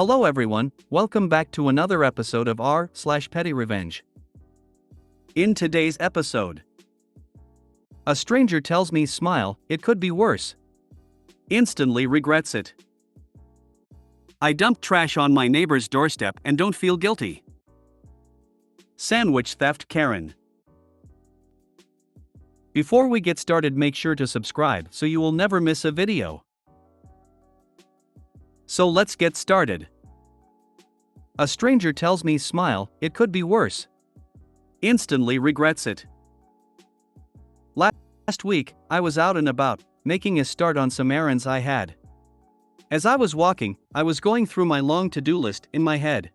Hello everyone, welcome back to another episode of r/PettyRevenge. In today's episode, a stranger tells me smile, it could be worse. Instantly regrets it. I dumped trash on my neighbor's doorstep and don't feel guilty. Sandwich theft Karen. Before we get started, make sure to subscribe so you will never miss a video. So let's get started. A stranger tells me smile, it could be worse. Instantly regrets it. Last week, I was out and about, making a start on some errands I had. As I was walking, I was going through my long to-do list in my head.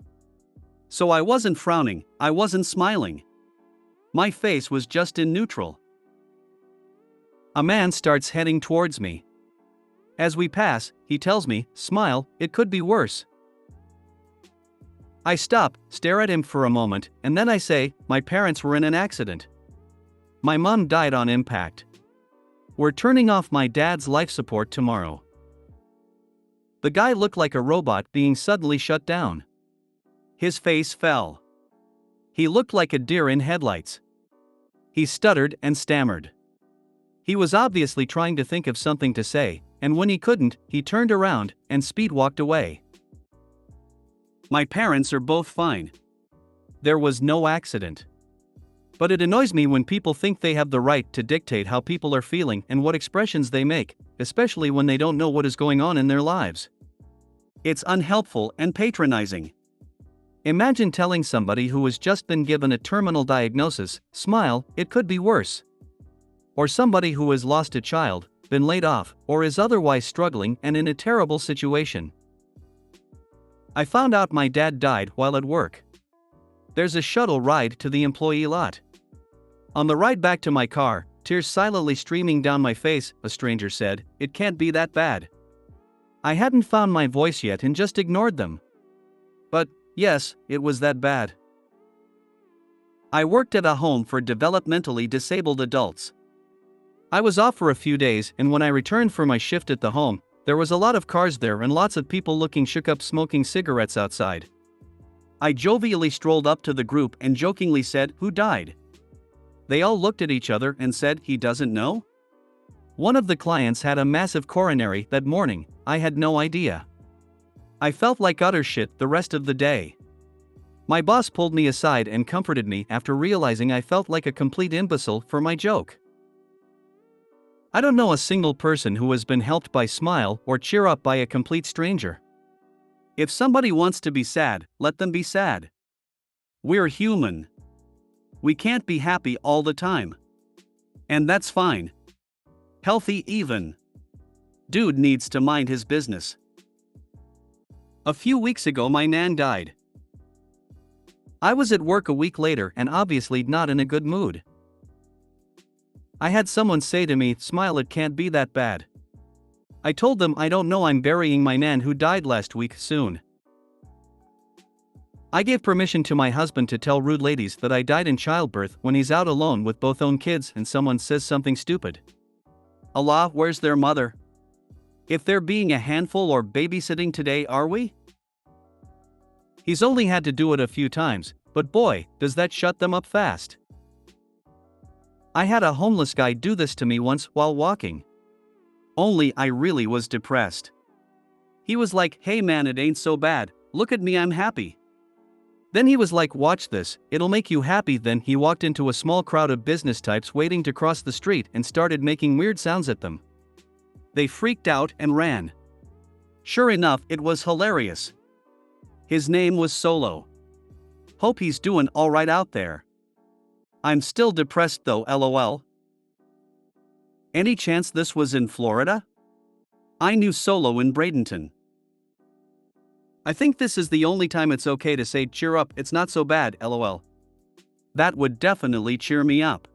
So I wasn't frowning, I wasn't smiling. My face was just in neutral. A man starts heading towards me. As we pass, he tells me, smile, it could be worse. I stop, stare at him for a moment, and then I say, my parents were in an accident. My mom died on impact. We're turning off my dad's life support tomorrow. The guy looked like a robot being suddenly shut down. His face fell. He looked like a deer in headlights. He stuttered and stammered. He was obviously trying to think of something to say, and when he couldn't, he turned around and speed walked away. My parents are both fine. There was no accident. But it annoys me when people think they have the right to dictate how people are feeling and what expressions they make, especially when they don't know what is going on in their lives. It's unhelpful and patronizing. Imagine telling somebody who has just been given a terminal diagnosis, smile, it could be worse. Or somebody who has lost a child, been laid off, or is otherwise struggling and in a terrible situation. I found out my dad died while at work. There's a shuttle ride to the employee lot. On the ride back to my car, tears silently streaming down my face, a stranger said, it can't be that bad. I hadn't found my voice yet and just ignored them. But, yes, it was that bad. I worked at a home for developmentally disabled adults. I was off for a few days, and when I returned for my shift at the home, there was a lot of cars there and lots of people looking shook up smoking cigarettes outside. I jovially strolled up to the group and jokingly said, who died? They all looked at each other and said, he doesn't know? One of the clients had a massive coronary that morning, I had no idea. I felt like utter shit the rest of the day. My boss pulled me aside and comforted me after realizing I felt like a complete imbecile for my joke. I don't know a single person who has been helped by smile or cheer up by a complete stranger. If somebody wants to be sad, let them be sad. We're human. We can't be happy all the time. And that's fine. Healthy even. Dude needs to mind his business. A few weeks ago my nan died. I was at work a week later and obviously not in a good mood. I had someone say to me, smile, it can't be that bad. I told them I don't know, I'm burying my nan who died last week soon. I gave permission to my husband to tell rude ladies that I died in childbirth when he's out alone with both own kids and someone says something stupid. Allah, where's their mother? If they're being a handful or babysitting today, are we? He's only had to do it a few times, but boy, does that shut them up fast. I had a homeless guy do this to me once while walking. Only I really was depressed. He was like, hey man, it ain't so bad, look at me, I'm happy. Then he was like, watch this, it'll make you happy. Then he walked into a small crowd of business types waiting to cross the street and started making weird sounds at them. They freaked out and ran. Sure enough, it was hilarious. His name was Solo. Hope he's doing alright out there. I'm still depressed though, lol. Any chance this was in Florida? I knew Solo in Bradenton. I think this is the only time it's okay to say cheer up, it's not so bad, lol. That would definitely cheer me up.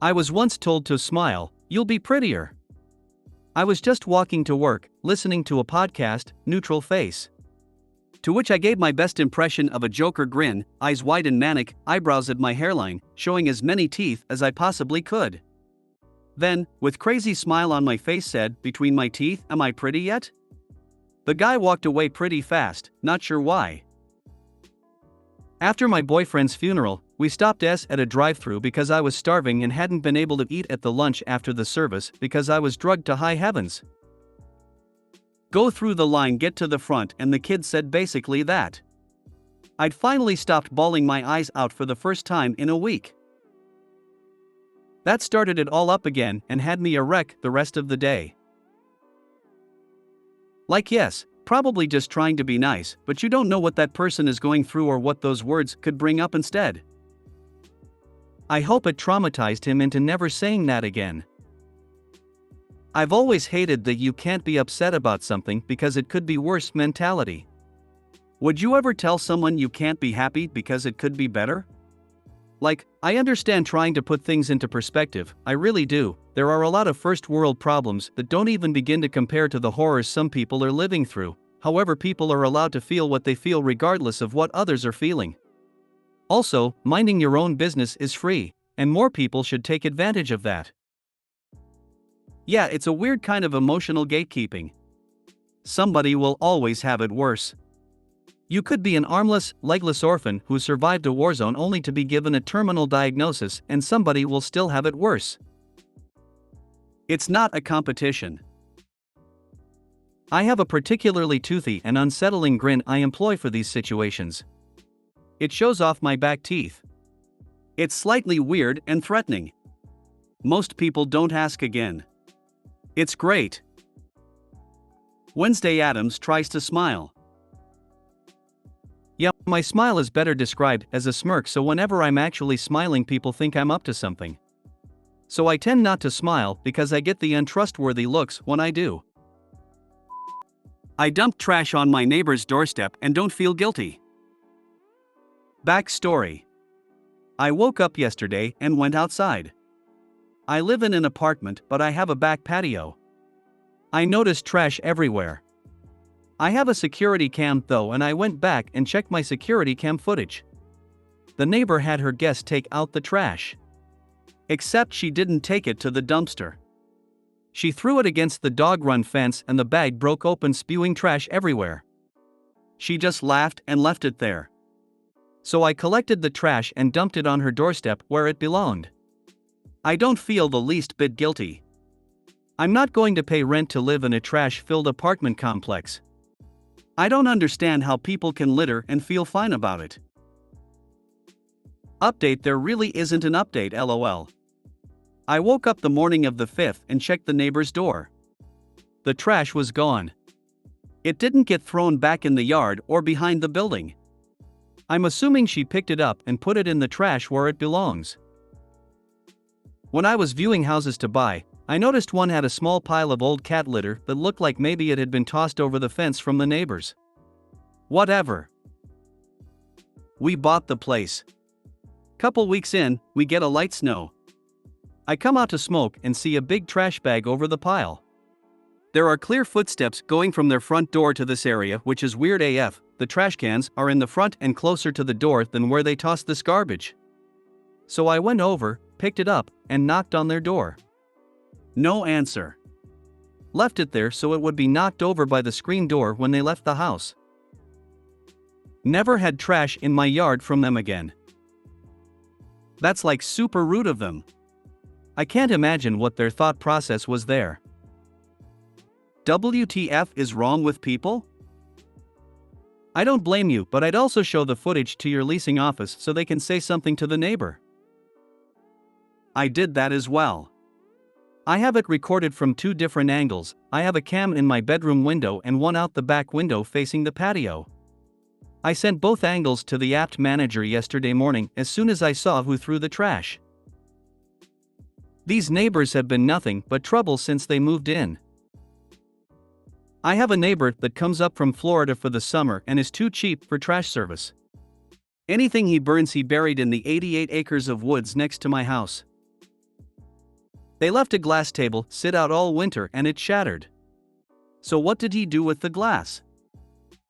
I was once told to smile, you'll be prettier. I was just walking to work, listening to a podcast, neutral face. To which I gave my best impression of a Joker grin, eyes wide and manic, eyebrows at my hairline, showing as many teeth as I possibly could. Then, with crazy smile on my face said, between my teeth, am I pretty yet? The guy walked away pretty fast, not sure why. After my boyfriend's funeral, we stopped at a drive-thru because I was starving and hadn't been able to eat at the lunch after the service because I was drugged to high heavens. Go through the line, get to the front, and the kid said basically that I'd finally stopped bawling my eyes out for the first time in a week. That started it all up again and had me a wreck the rest of the day. Like, yes, probably just trying to be nice, but you don't know what that person is going through or what those words could bring up instead. I hope it traumatized him into never saying that again. I've always hated the "you can't be upset about something because it could be worse" mentality. Would you ever tell someone you can't be happy because it could be better? Like, I understand trying to put things into perspective, I really do. There are a lot of first world problems that don't even begin to compare to the horrors some people are living through. However, people are allowed to feel what they feel regardless of what others are feeling. Also, minding your own business is free, and more people should take advantage of that. Yeah, it's a weird kind of emotional gatekeeping. Somebody will always have it worse. You could be an armless, legless orphan who survived a war zone only to be given a terminal diagnosis, and somebody will still have it worse. It's not a competition. I have a particularly toothy and unsettling grin I employ for these situations. It shows off my back teeth. It's slightly weird and threatening. Most people don't ask again. It's great. Wednesday Addams tries to smile. Yeah, my smile is better described as a smirk, so whenever I'm actually smiling, people think I'm up to something. So I tend not to smile because I get the untrustworthy looks when I do. I dumped trash on my neighbor's doorstep and don't feel guilty. Backstory. I woke up yesterday and went outside. I live in an apartment, but I have a back patio. I noticed trash everywhere. I have a security cam though, and I went back and checked my security cam footage. The neighbor had her guest take out the trash. Except she didn't take it to the dumpster. She threw it against the dog run fence and the bag broke open, spewing trash everywhere. She just laughed and left it there. So I collected the trash and dumped it on her doorstep where it belonged. I don't feel the least bit guilty. I'm not going to pay rent to live in a trash-filled apartment complex. I don't understand how people can litter and feel fine about it. Update: there really isn't an update, lol. I woke up the morning of the 5th and checked the neighbor's door. The trash was gone. It didn't get thrown back in the yard or behind the building. I'm assuming she picked it up and put it in the trash where it belongs. When I was viewing houses to buy, I noticed one had a small pile of old cat litter that looked like maybe it had been tossed over the fence from the neighbors. Whatever. We bought the place. Couple weeks in, we get a light snow. I come out to smoke and see a big trash bag over the pile. There are clear footsteps going from their front door to this area, which is weird AF. The trash cans are in the front and closer to the door than where they toss this garbage. So I went over, picked it up, and knocked on their door. No answer. Left it there so it would be knocked over by the screen door when they left the house. Never had trash in my yard from them again. That's like super rude of them. I can't imagine what their thought process was there. WTF is wrong with people? I don't blame you, but I'd also show the footage to your leasing office so they can say something to the neighbor. I did that as well. I have it recorded from 2 different angles. I have a cam in my bedroom window and one out the back window facing the patio. I sent both angles to the app manager yesterday morning as soon as I saw who threw the trash. These neighbors have been nothing but trouble since they moved in. I have a neighbor that comes up from Florida for the summer and is too cheap for trash service. Anything he burns he buried in the 88 acres of woods next to my house. They left a glass table sit out all winter and it shattered. So what did he do with the glass?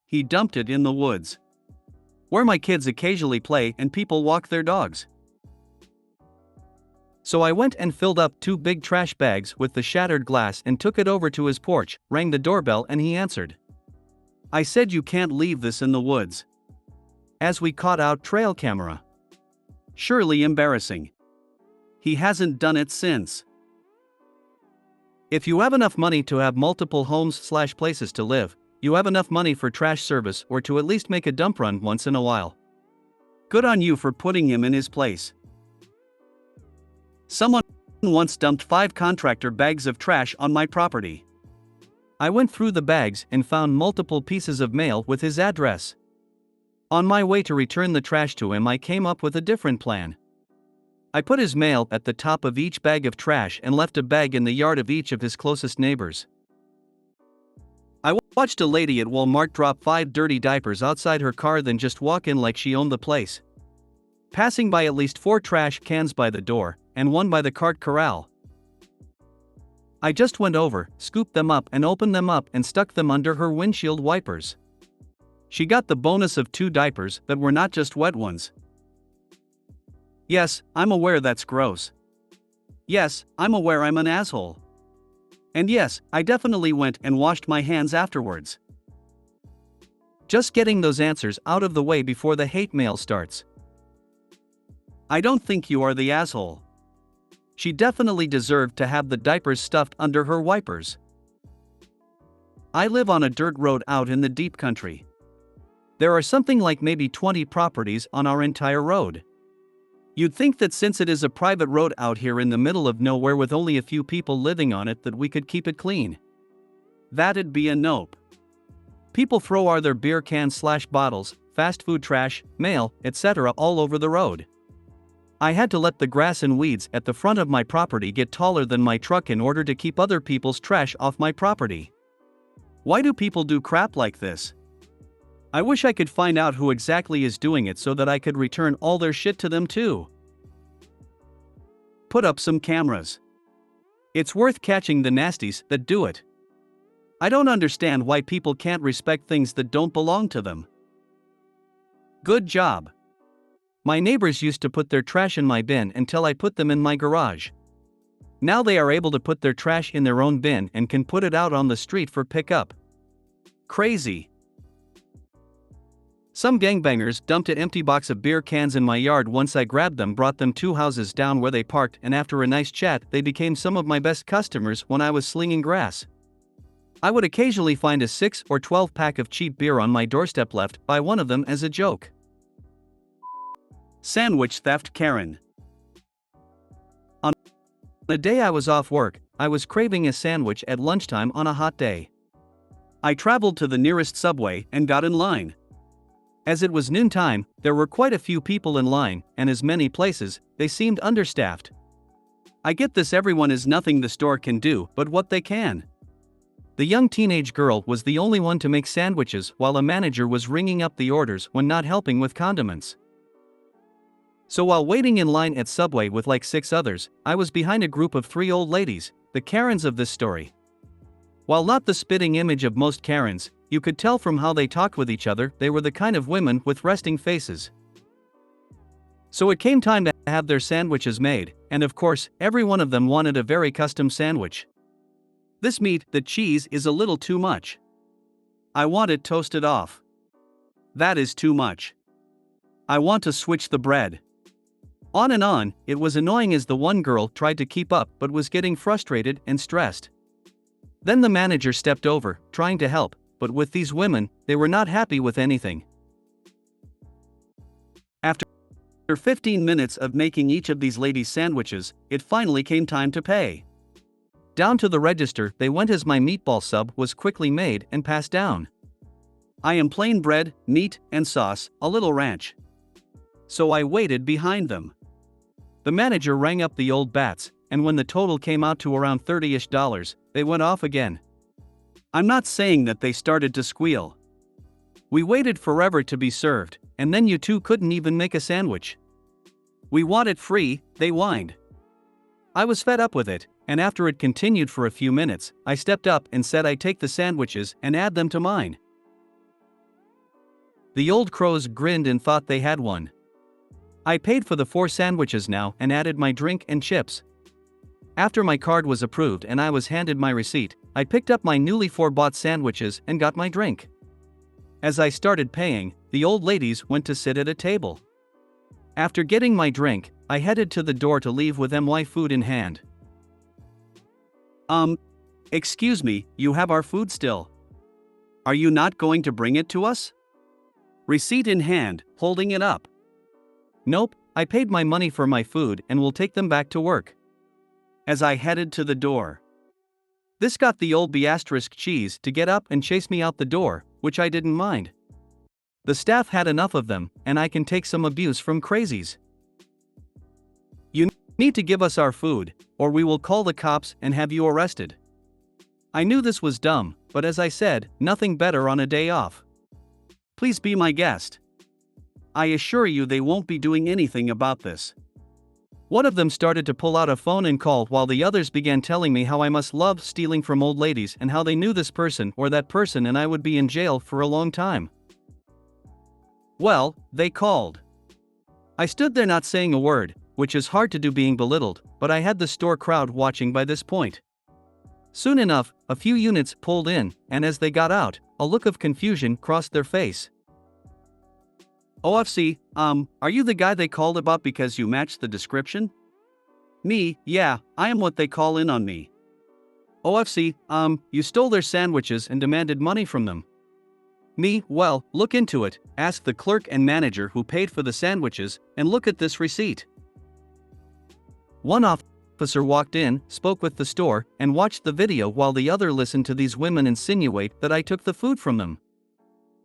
He dumped it in the woods, where my kids occasionally play and people walk their dogs. So I went and filled up 2 big trash bags with the shattered glass and took it over to his porch, rang the doorbell, and he answered. I said you can't leave this in the woods. As we caught out trail camera. Surely embarrassing. He hasn't done it since. If you have enough money to have multiple homes/places to live, you have enough money for trash service or to at least make a dump run once in a while. Good on you for putting him in his place. Someone once dumped 5 contractor bags of trash on my property. I went through the bags and found multiple pieces of mail with his address. On my way to return the trash to him, I came up with a different plan. I put his mail at the top of each bag of trash and left a bag in the yard of each of his closest neighbors. I watched a lady at Walmart drop 5 dirty diapers outside her car, then just walk in like she owned the place. Passing by at least 4 trash cans by the door, and 1 by the cart corral. I just went over, scooped them up and opened them up and stuck them under her windshield wipers. She got the bonus of 2 diapers that were not just wet ones. Yes, I'm aware that's gross. Yes, I'm aware I'm an asshole. And yes, I definitely went and washed my hands afterwards. Just getting those answers out of the way before the hate mail starts. I don't think you are the asshole. She definitely deserved to have the diapers stuffed under her wipers. I live on a dirt road out in the deep country. There are something like maybe 20 properties on our entire road. You'd think that since it is a private road out here in the middle of nowhere with only a few people living on it, that we could keep it clean. That'd be a nope. People throw their beer cans/bottles, fast food trash, mail, etc. all over the road. I had to let the grass and weeds at the front of my property get taller than my truck in order to keep other people's trash off my property. Why do people do crap like this? I wish I could find out who exactly is doing it so that I could return all their shit to them too. Put up some cameras. It's worth catching the nasties that do it. I don't understand why people can't respect things that don't belong to them. Good job. My neighbors used to put their trash in my bin until I put them in my garage. Now they are able to put their trash in their own bin and can put it out on the street for pickup. Crazy. Some gangbangers dumped an empty box of beer cans in my yard. Once I grabbed them, brought them 2 houses down where they parked, and after a nice chat, they became some of my best customers when I was slinging grass. I would occasionally find a 6 or 12 pack of cheap beer on my doorstep left by one of them as a joke. Sandwich theft Karen. On a day I was off work, I was craving a sandwich at lunchtime on a hot day. I traveled to the nearest Subway and got in line. As it was noontime, there were quite a few people in line, and as many places, they seemed understaffed. I get this, everyone is nothing the store can do but what they can. The young teenage girl was the only one to make sandwiches while a manager was ringing up the orders when not helping with condiments. So while waiting in line at Subway with like 6 others, I was behind a group of 3 old ladies, the Karens of this story. While not the spitting image of most Karens, you could tell from how they talked with each other they were the kind of women with resting faces. So it came time to have their sandwiches made, and of course, every one of them wanted a very custom sandwich. This meat, the cheese, is a little too much. I want it toasted off. That is too much. I want to switch the bread. On and on, it was annoying as the one girl tried to keep up but was getting frustrated and stressed. Then the manager stepped over, trying to help, but with these women, they were not happy with anything. After 15 minutes of making each of these ladies sandwiches, it finally came time to pay. Down to the register they went as my meatball sub was quickly made and passed down. I am plain bread, meat, and sauce, a little ranch. So I waited behind them. The manager rang up the old bats, and when the total came out to around $30-ish, they went off again. I'm not saying that they started to squeal. We waited forever to be served, and then you two couldn't even make a sandwich. We want it free, they whined. I was fed up with it, and after it continued for a few minutes, I stepped up and said I'd take the sandwiches and add them to mine. The old crows grinned and thought they had one. I paid for the 4 sandwiches now and added my drink and chips. After my card was approved and I was handed my receipt, I picked up my newly 4 bought sandwiches and got my drink. As I started paying, the old ladies went to sit at a table. After getting my drink, I headed to the door to leave with my food in hand. Excuse me, you have our food still. Are you not going to bring it to us? Receipt in hand, holding it up. Nope, I paid my money for my food and will take them back to work. As I headed to the door. This got the old B** cheese to get up and chase me out the door, which I didn't mind. The staff had enough of them, and I can take some abuse from crazies. You need to give us our food, or we will call the cops and have you arrested. I knew this was dumb, but as I said, nothing better on a day off. Please be my guest. I assure you they won't be doing anything about this. One of them started to pull out a phone and call while the others began telling me how I must love stealing from old ladies and how they knew this person or that person and I would be in jail for a long time. Well, they called. I stood there not saying a word, which is hard to do being belittled, but I had the store crowd watching by this point. Soon enough, a few units pulled in, and as they got out, a look of confusion crossed their face. OFC, are you the guy they called about because you matched the description? Me, yeah, I am what they call in on me. OFC, you stole their sandwiches and demanded money from them. Me, well, look into it, ask the clerk and manager who paid for the sandwiches, and look at this receipt. One officer walked in, spoke with the store, and watched the video while the other listened to these women insinuate that I took the food from them.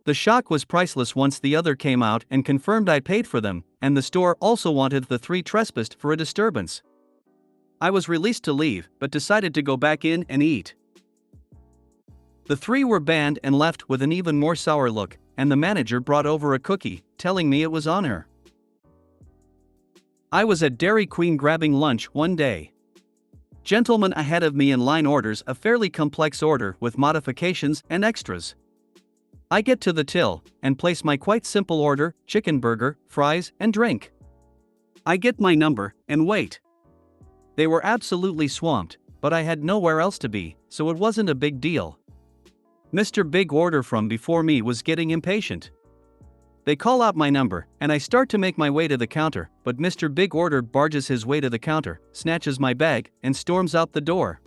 The shock was priceless once the other came out and confirmed I paid for them, and the store also wanted the 3 trespassed for a disturbance. I was released to leave, but decided to go back in and eat. The 3 were banned and left with an even more sour look, and the manager brought over a cookie, telling me it was on her. I was at Dairy Queen grabbing lunch one day. Gentleman ahead of me in line orders a fairly complex order with modifications and extras. I get to the till and place my quite simple order, chicken burger, fries, and drink. I get my number and wait. They were absolutely swamped, but I had nowhere else to be, so it wasn't a big deal. Mr. Big Order from before me was getting impatient. They call out my number, and I start to make my way to the counter, but Mr. Big Order barges his way to the counter, snatches my bag, and storms out the door.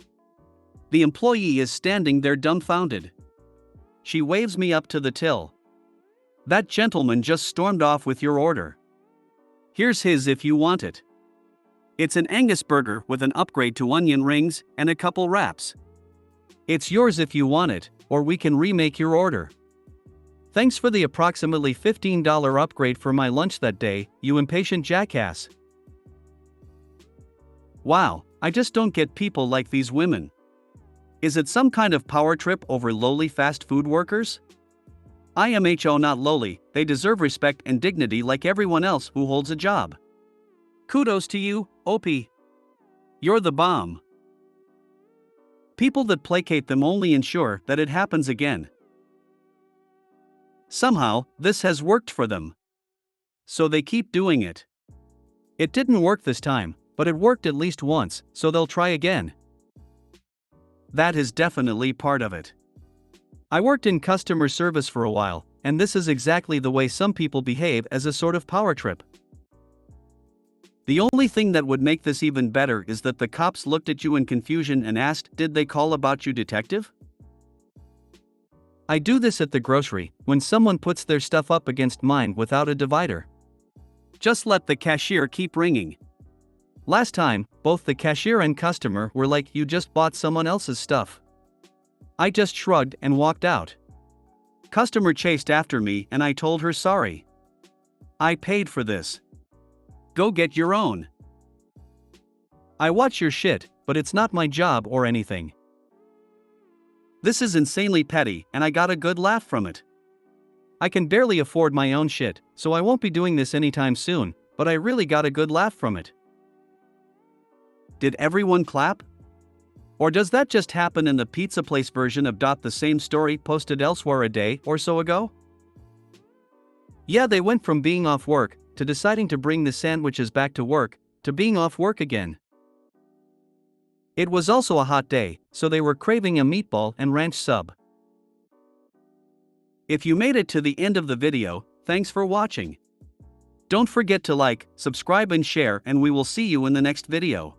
The employee is standing there dumbfounded. She waves me up to the till. That gentleman just stormed off with your order. Here's his if you want it. It's an Angus burger with an upgrade to onion rings and a couple wraps. It's yours if you want it, or we can remake your order. Thanks for the approximately $15 upgrade for my lunch that day, you impatient jackass. Wow, I just don't get people like these women. Is it some kind of power trip over lowly fast food workers? IMHO not lowly, they deserve respect and dignity like everyone else who holds a job. Kudos to you, OP. You're the bomb. People that placate them only ensure that it happens again. Somehow, this has worked for them. So they keep doing it. It didn't work this time, but it worked at least once, so they'll try again. That is definitely part of it. I worked in customer service for a while, and this is exactly the way some people behave as a sort of power trip. The only thing that would make this even better is that the cops looked at you in confusion and asked, "Did they call about you, detective?" I do this at the grocery, when someone puts their stuff up against mine without a divider. Just let the cashier keep ringing. Last time, both the cashier and customer were like, "You just bought someone else's stuff." I just shrugged and walked out. Customer chased after me and I told her sorry. I paid for this. Go get your own. I watch your shit, but it's not my job or anything. This is insanely petty and I got a good laugh from it. I can barely afford my own shit, so I won't be doing this anytime soon, but I really got a good laugh from it. Did everyone clap? Or does that just happen in the pizza place version of the same story posted elsewhere a day or so ago? Yeah, they went from being off work, to deciding to bring the sandwiches back to work, to being off work again. It was also a hot day, so they were craving a meatball and ranch sub. If you made it to the end of the video, thanks for watching. Don't forget to like, subscribe and share, and we will see you in the next video.